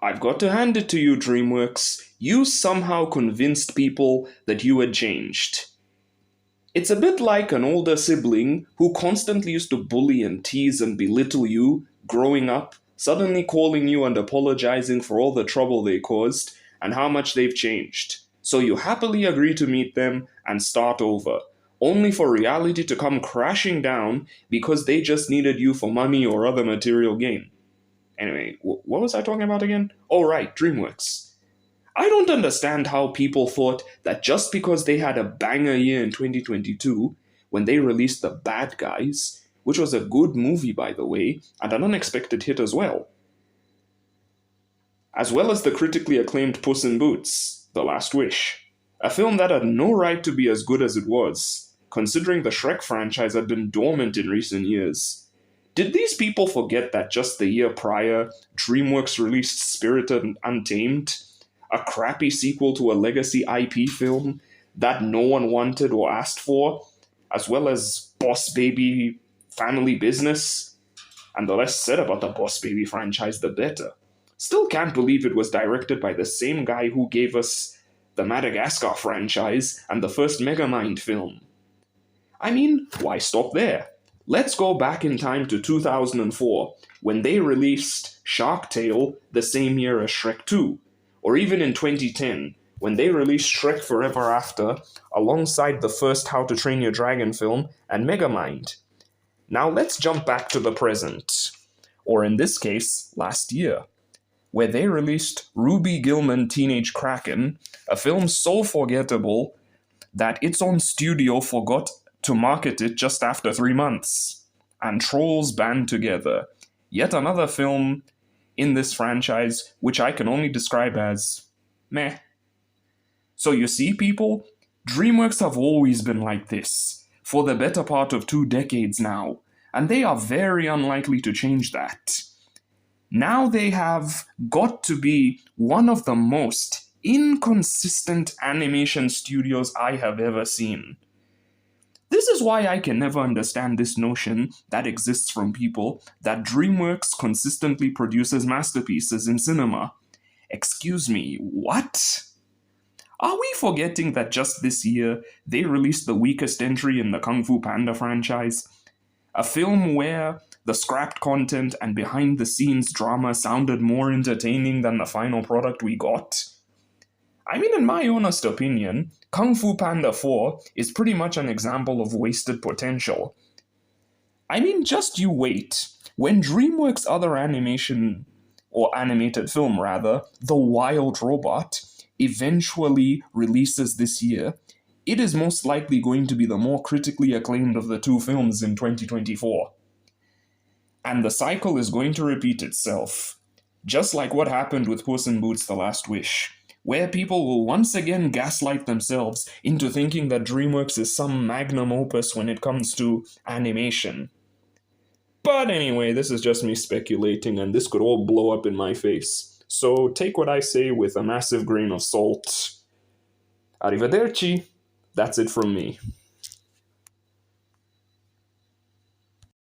I've got to hand it to you, Dreamworks. You somehow convinced people that you had changed. It's a bit like an older sibling who constantly used to bully and tease and belittle you growing up, suddenly calling you and apologizing for all the trouble they caused and how much they've changed. So you happily agree to meet them and start over, only for reality to come crashing down because they just needed you for money or other material gain. Anyway, what was I talking about again? Oh, right, Dreamworks. I don't understand how people thought that just because they had a banger year in 2022, when they released The Bad Guys, which was a good movie, by the way, and an unexpected hit as well as the critically acclaimed Puss in Boots, The Last Wish, a film that had no right to be as good as it was, considering the Shrek franchise had been dormant in recent years. Did these people forget that just the year prior, DreamWorks released Spirited Untamed, a crappy sequel to a legacy IP film that no one wanted or asked for, as well as Boss Baby Family Business? And the less said about the Boss Baby franchise, the better. Still can't believe it was directed by the same guy who gave us the Madagascar franchise and the first Megamind film. I mean, why stop there? Let's go back in time to 2004, when they released Shark Tale the same year as Shrek 2, or even in 2010, when they released Shrek Forever After alongside the first How to Train Your Dragon film and Megamind. Now let's jump back to the present, or in this case, last year, where they released Ruby Gillman Teenage Kraken, a film so forgettable that its own studio forgot to market it just after 3 months, and Trolls Band Together, yet another film in this franchise which I can only describe as meh. So you see, people, DreamWorks have always been like this, for the better part of 2 decades now, and they are very unlikely to change that. Now they have got to be one of the most inconsistent animation studios I have ever seen. This is why I can never understand this notion that exists from people that DreamWorks consistently produces masterpieces in cinema. Excuse me, what? Are we forgetting that just this year they released the weakest entry in the Kung Fu Panda franchise? A film where the scrapped content and behind-the-scenes drama sounded more entertaining than the final product we got? I mean, in my honest opinion, Kung Fu Panda 4 is pretty much an example of wasted potential. I mean, just you wait. When DreamWorks' other animated film, The Wild Robot, eventually releases this year, it is most likely going to be the more critically acclaimed of the 2 films in 2024. And the cycle is going to repeat itself, just like what happened with Puss in Boots: The Last Wish, where people will once again gaslight themselves into thinking that DreamWorks is some magnum opus when it comes to animation. But anyway, this is just me speculating, and this could all blow up in my face. So take what I say with a massive grain of salt. Arrivederci. That's it from me.